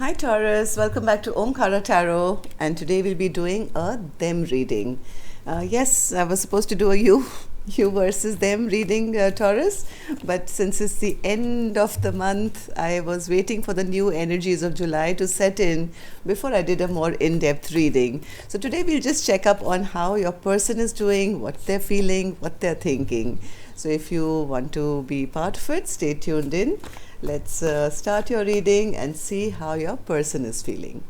Hi Taurus, welcome back to Omkara Tarot, and today we'll be doing a them reading. Yes, I was supposed to do a you versus them reading, Taurus, but since it's the end of the month, I was waiting for the new energies of July to set in before I did a more in-depth reading. So today we'll just check up on how your person is doing, what they're feeling, what they're thinking. So if you want to be part of it, stay tuned in. Let's start your reading and see how your person is feeling.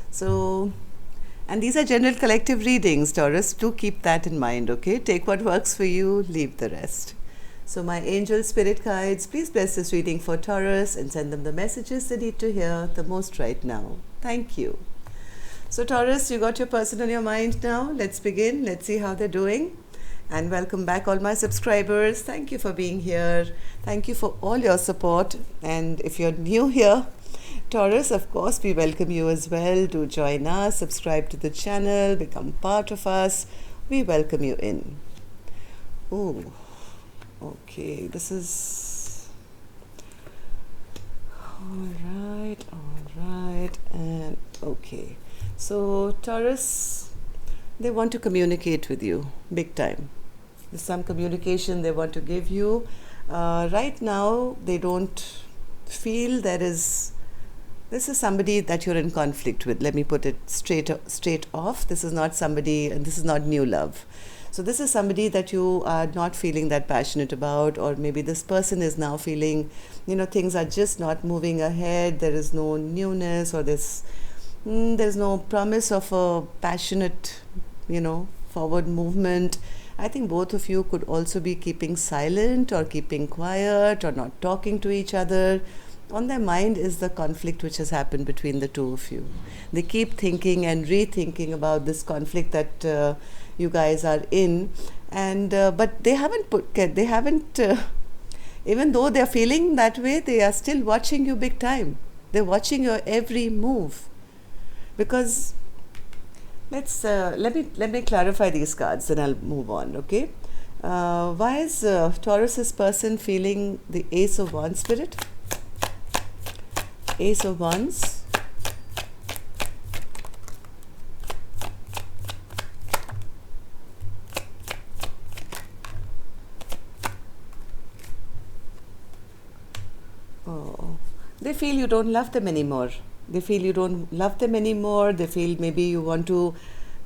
So, and these are general collective readings, Taurus. Do keep that in mind, okay? Take what works for you, leave the rest. So my angel spirit guides, please bless this reading for Taurus and send them the messages they need to hear the most right now. Thank you. So Taurus, you got your person on your mind now. Let's begin. Let's see how they're doing. And welcome back all my subscribers. Thank you for being here. Thank you for all your support. And if you're new here, Taurus, of course, we welcome you as well. Do join us, subscribe to the channel, become part of us. We welcome you in. Oh, okay. This is all right, and okay. So Taurus, they want to communicate with you big time. There's some communication they want to give you. Right now, they don't feel this is somebody that you're in conflict with. Let me put it straight off. This is not somebody, and this is not new love. So this is somebody that you are not feeling that passionate about, or maybe this person is now feeling, things are just not moving ahead. There is no newness, or there's no promise of a passionate, forward movement. I think both of you could also be keeping silent or keeping quiet or not talking to each other. On their mind is the conflict which has happened between the two of you. They keep thinking and rethinking about this conflict that you guys are in, and but they haven't even though they're feeling that way, they are still watching you big time. They're watching your every move, because let me clarify these cards, then I'll move on. Okay, why is Taurus's person feeling the Ace of Wands spirit? Ace of Wands. Oh, they feel you don't love them anymore. They feel you don't love them anymore. They feel maybe you want to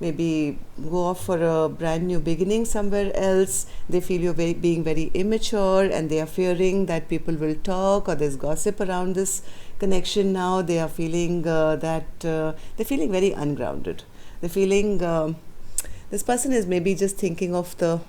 go off for a brand new beginning somewhere else. They feel you're being very immature, and they are fearing that people will talk, or there's gossip around this connection now. They are feeling they're feeling very ungrounded. They're feeling this person is maybe just thinking of the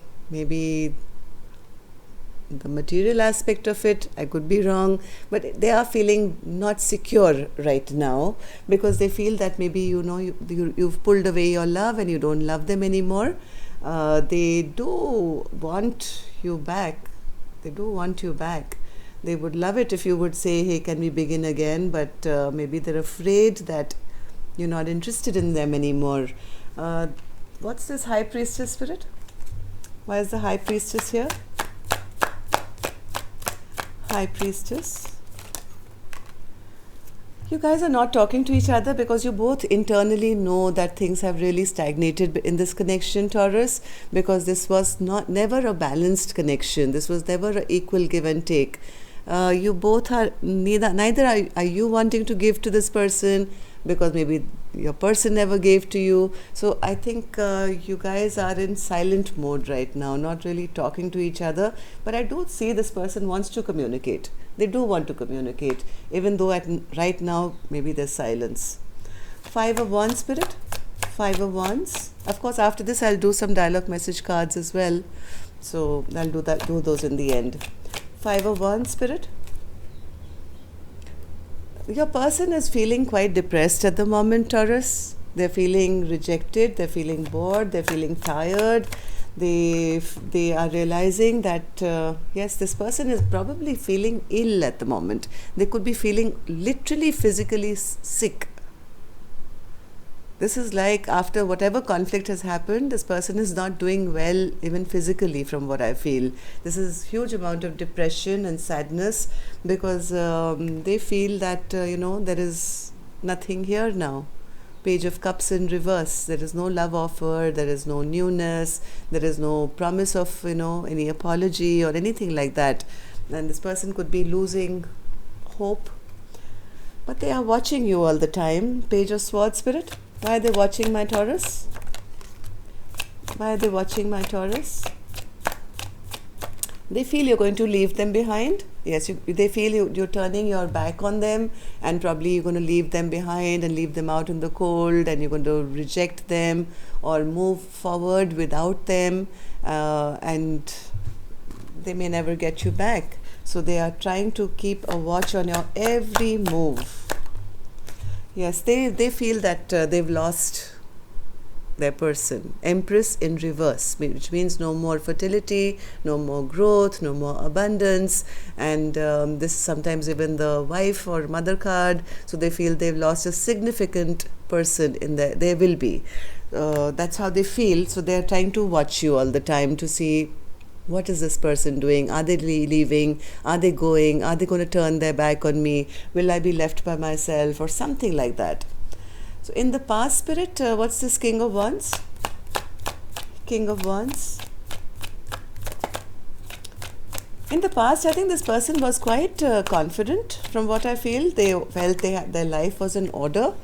material aspect of it. I could be wrong, but they are feeling not secure right now, because they feel that maybe you've pulled away your love and you don't love them anymore. They do want you back. They would love it if you would say, hey, can we begin again? But maybe they're afraid that you're not interested in them anymore. What's this High Priestess spirit? Why is the High Priestess here? High Priestess. You guys are not talking to each other because you both internally know that things have really stagnated in this connection, Taurus, because this was never a balanced connection. This was never an equal give and take. You both are neither are you wanting to give to this person, because maybe your person never gave to you. So I think you guys are in silent mode right now, not really talking to each other. But I do see this person wants to communicate. They do want to communicate, even though right now maybe there's silence. Five of Wands spirit. Five of Wands. Of course, after this I'll do some dialogue message cards as well. So I'll do those in the end. Five of Wands spirit. Your person is feeling quite depressed at the moment, Taurus. They're feeling rejected, they're feeling bored, they're feeling tired. They are realizing that, yes, this person is probably feeling ill at the moment. They could be feeling literally physically sick. This is like after whatever conflict has happened, this person is not doing well even physically, from what I feel. This is huge amount of depression and sadness, because they feel that, there is Nothing here now. Page of Cups in reverse. There is no love offer, there is no newness, there is no promise of, any apology or anything like that. And this person could be losing hope. But they are watching you all the time. Page of Swords, Spirit. Why are they watching my Taurus? Why are they watching my Taurus? They feel you're going to leave them behind. Yes, they feel you're turning your back on them, and probably you're going to leave them behind and leave them out in the cold, and you're going to reject them or move forward without them, and they may never get you back. So they are trying to keep a watch on your every move. Yes, they feel that they've lost their person. Empress in reverse, which means no more fertility, no more growth, no more abundance, and this is sometimes even the wife or mother card. So they feel they've lost a significant person in there will be. That's how they feel. So they're trying to watch you all the time to see, what is this person doing? Are they leaving? Are they going? Are they going to turn their back on me? Will I be left by myself? Or something like that. So in the past, Spirit, what's this King of Wands? King of Wands. In the past, I think this person was quite confident. From what I feel, they felt their life was in order.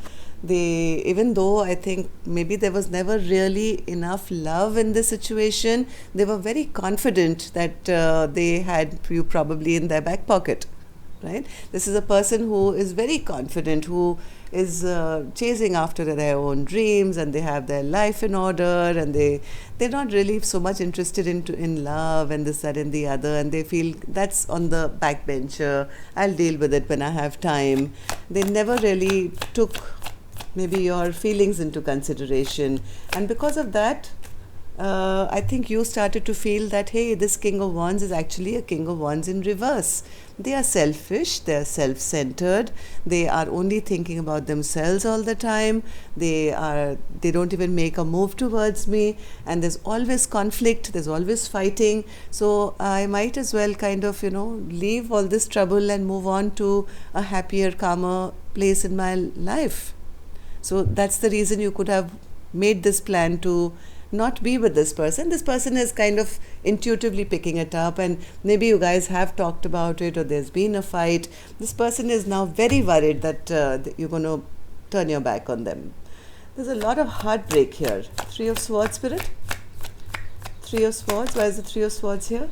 Even though I think maybe there was never really enough love in this situation, they were very confident that they had you probably in their back pocket. Right? This is a person who is very confident, who is chasing after their own dreams, and they have their life in order, and they're not really so much interested in love and this, that, and the other, and they feel that's on the backbencher. I'll deal with it when I have time. They never really took maybe your feelings into consideration, and because of that, I think you started to feel that, hey, this King of Wands is actually a King of Wands in reverse. They are selfish, they are self-centered, they are only thinking about themselves all the time, they don't even make a move towards me, and there's always conflict, there's always fighting. So I might as well kind of, leave all this trouble and move on to a happier, calmer place in my life. So that's the reason you could have made this plan to not be with this person. This person is kind of intuitively picking it up, and maybe you guys have talked about it, or there's been a fight. This person is now very worried that you're going to turn your back on them. There's a lot of heartbreak here. Three of Swords, Spirit. Three of Swords. Why is the Three of Swords here?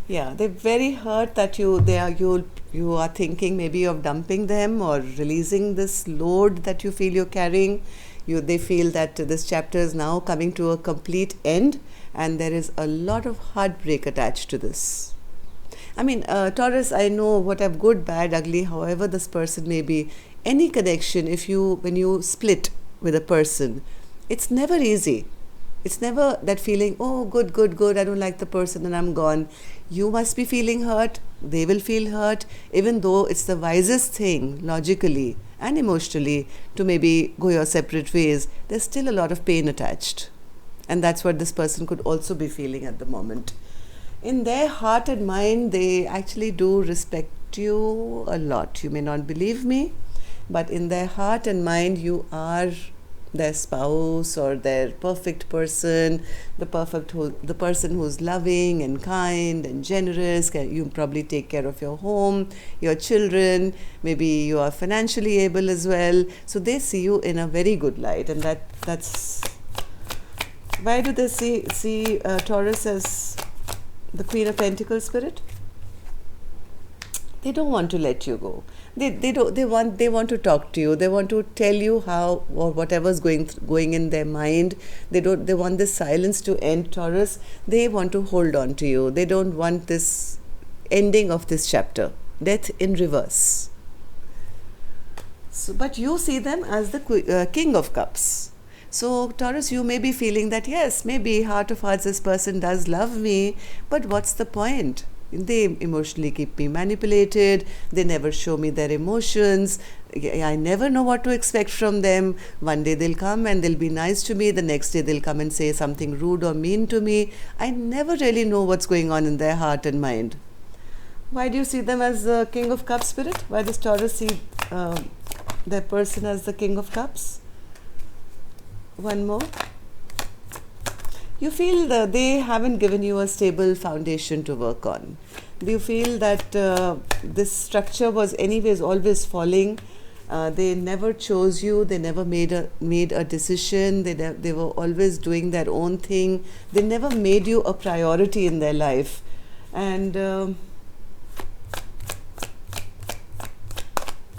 Yeah, they're very hurt that you are thinking maybe of dumping them or releasing this load that you feel you're carrying. They feel that this chapter is now coming to a complete end, and there is a lot of heartbreak attached to this. I mean, Taurus, I know what have good, bad, ugly, however this person may be. Any connection, when you split with a person, it's never easy. It's never that feeling, oh, good, I don't like the person and I'm gone. You must be feeling hurt. They will feel hurt, even though it's the wisest thing, logically and emotionally, to maybe go your separate ways. There's still a lot of pain attached. And that's what this person could also be feeling at the moment. In their heart and mind, they actually do respect you a lot. You may not believe me, but in their heart and mind, you are their spouse or their perfect person, the person who's loving and kind and generous. You probably take care of your home, your children, maybe you are financially able as well. So they see you in a very good light, and that's why do they see Taurus as the Queen of Pentacles, Spirit? They don't want to let you go. They want to talk to you. They want to tell you how, or whatever's going in their mind. They want this silence to end, Taurus. They want to hold on to you. They don't want this ending of this chapter. Death in reverse. So, but you see them as the King of Cups. So Taurus, you may be feeling that, yes, maybe heart of hearts, this person does love me, but what's the point? They emotionally keep me manipulated. They never show me their emotions. I never know what to expect from them. One day they'll come and they'll be nice to me. The next day they'll come and say something rude or mean to me. I never really know what's going on in their heart and mind. Why do you see them as the King of Cups, Spirit? Why does Taurus see their person as the King of Cups? One more. You feel that they haven't given you a stable foundation to work on. Do you feel that this structure was anyways always falling? They never chose you. They never made a decision. They were always doing their own thing. They never made you a priority in their life. And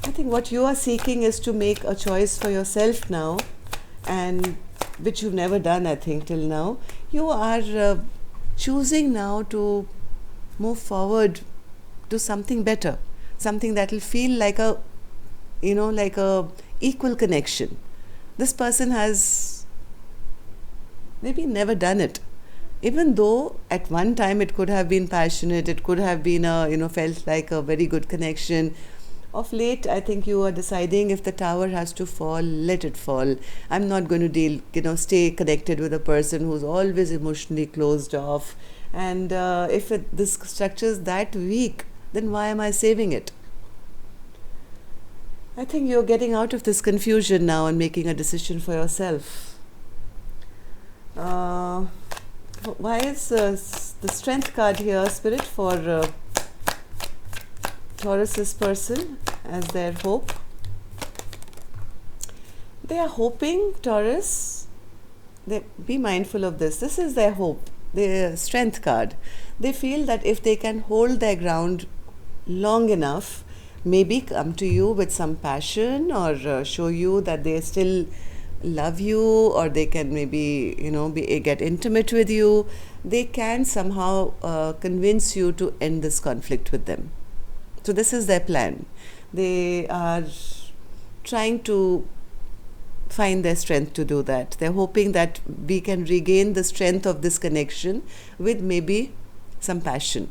I think what you are seeking is to make a choice for yourself now, and which you've never done, I think, till now. You are choosing now to move forward to something better, something that will feel like a, like a equal connection. This person has maybe never done it, even though at one time it could have been passionate, it could have been felt like a very good connection. Of late, I think you are deciding, if the tower has to fall, let it fall. I'm not going to stay connected with a person who's always emotionally closed off. And if this structure is that weak, then why am I saving it? I think you're getting out of this confusion now and making a decision for yourself. Why is the Strength card here, Spirit, for Taurus's person as their hope? They are hoping, Taurus, be mindful of this. This is their hope, their Strength card. They feel that if they can hold their ground long enough, maybe come to you with some passion, or show you that they still love you, or they can maybe get intimate with you, they can somehow convince you to end this conflict with them. So this is their plan. They are trying to find their strength to do that. They're hoping that we can regain the strength of this connection with maybe some passion.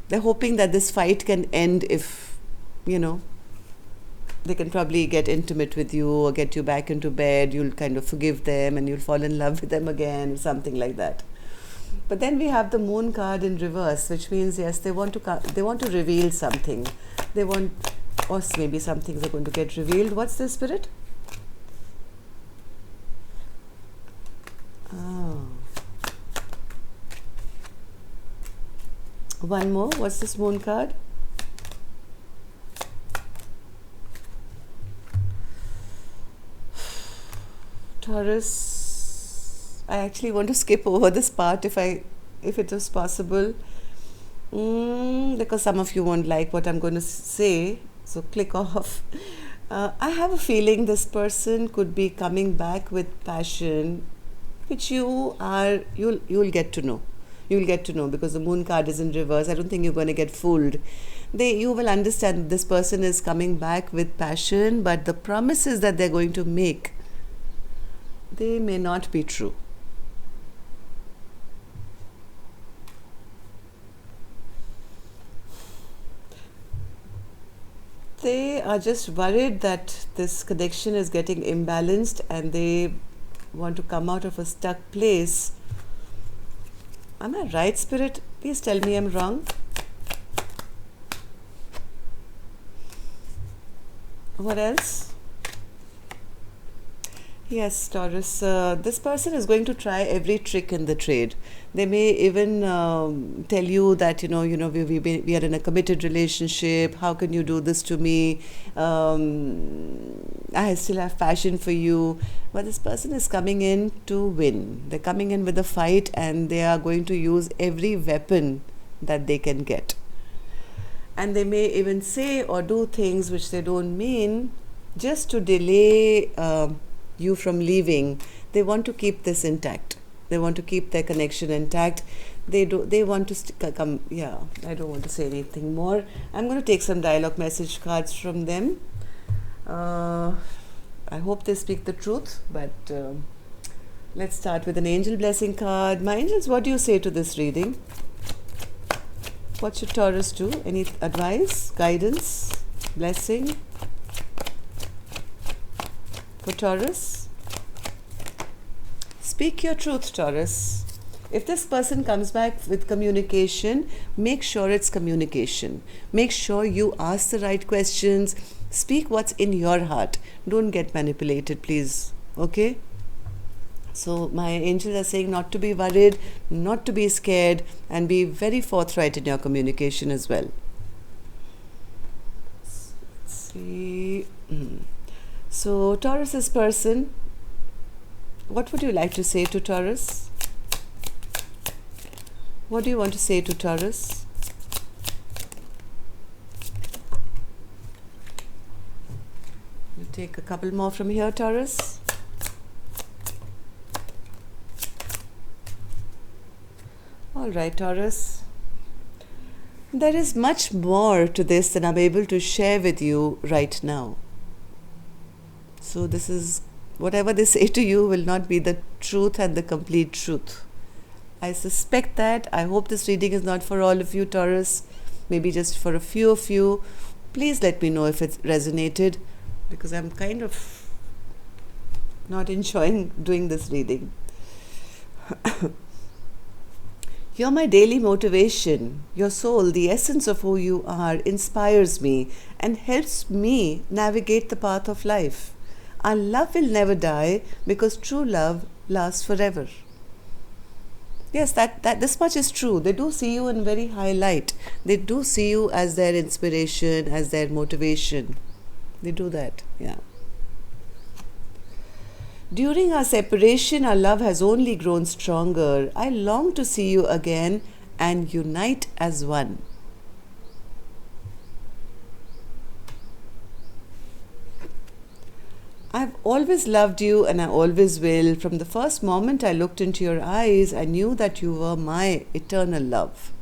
They're hoping that this fight can end if, they can probably get intimate with you or get you back into bed. You'll kind of forgive them and you'll fall in love with them again, or something like that. But then we have the Moon card in reverse, which means, yes, they want to reveal something. Or maybe some things are going to get revealed. What's this, Spirit? Oh. One more. What's this Moon card? Taurus. I actually want to skip over this part if it was possible, because some of you won't like what I'm going to say, so click off. I have a feeling this person could be coming back with passion, which you'll get to know. You'll get to know, because the Moon card is in reverse. I don't think you're going to get fooled. You will understand this person is coming back with passion, but the promises that they're going to make, they may not be true. They are just worried that this connection is getting imbalanced, and they want to come out of a stuck place. Am I right, Spirit? Please tell me I'm wrong. What else? Yes, Taurus, this person is going to try every trick in the trade. They may even tell you that, we are in a committed relationship. How can you do this to me? I still have passion for you. But this person is coming in to win. They're coming in with a fight, and they are going to use every weapon that they can get. And they may even say or do things which they don't mean, just to delay you from leaving. They want to keep this intact. They want to keep their connection intact. They want to come. Yeah, I don't want to say anything more. I'm going to take some dialogue message cards from them. I hope they speak the truth, but let's start with an angel blessing card. My angels, what do you say to this reading? What should Taurus do? Any advice, guidance, blessing for Taurus? Speak your truth, Taurus. If this person comes back with communication, make sure it's communication. Make sure you ask the right questions. Speak what's in your heart. Don't get manipulated, please. Okay? So my angels are saying not to be worried, not to be scared, and be very forthright in your communication as well. Let's see. So Taurus's person, what would you like to say to Taurus? What do you want to say to Taurus? You take a couple more from here, Taurus. All right, Taurus. There is much more to this than I'm able to share with you right now. So this is, whatever they say to you will not be the truth and the complete truth. I suspect that. I hope this reading is not for all of you, Taurus. Maybe just for a few of you. Please let me know if it resonated, because I'm kind of not enjoying doing this reading. You're my daily motivation. Your soul, the essence of who you are, inspires me and helps me navigate the path of life. Our love will never die because true love lasts forever. Yes, that this much is true. They do see you in very high light. They do see you as their inspiration, as their motivation. They do that, yeah. During our separation, our love has only grown stronger. I long to see you again and unite as one. I've always loved you and I always will. From the first moment I looked into your eyes, I knew that you were my eternal love.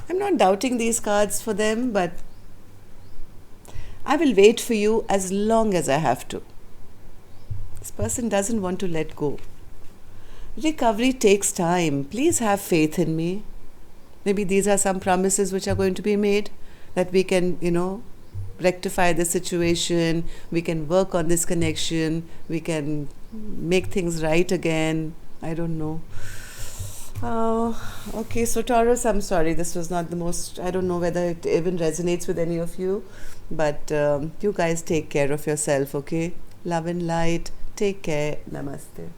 I'm not doubting these cards for them, but I will wait for you as long as I have to. This person doesn't want to let go. Recovery takes time. Please have faith in me. Maybe these are some promises which are going to be made, that we can, rectify the situation, we can work on this connection, we can make things right again. I don't know. Okay, so Taurus, I'm sorry, this was not the most, I don't know whether it even resonates with any of you, but you guys take care of yourself, okay? Love and light. Take care. Namaste.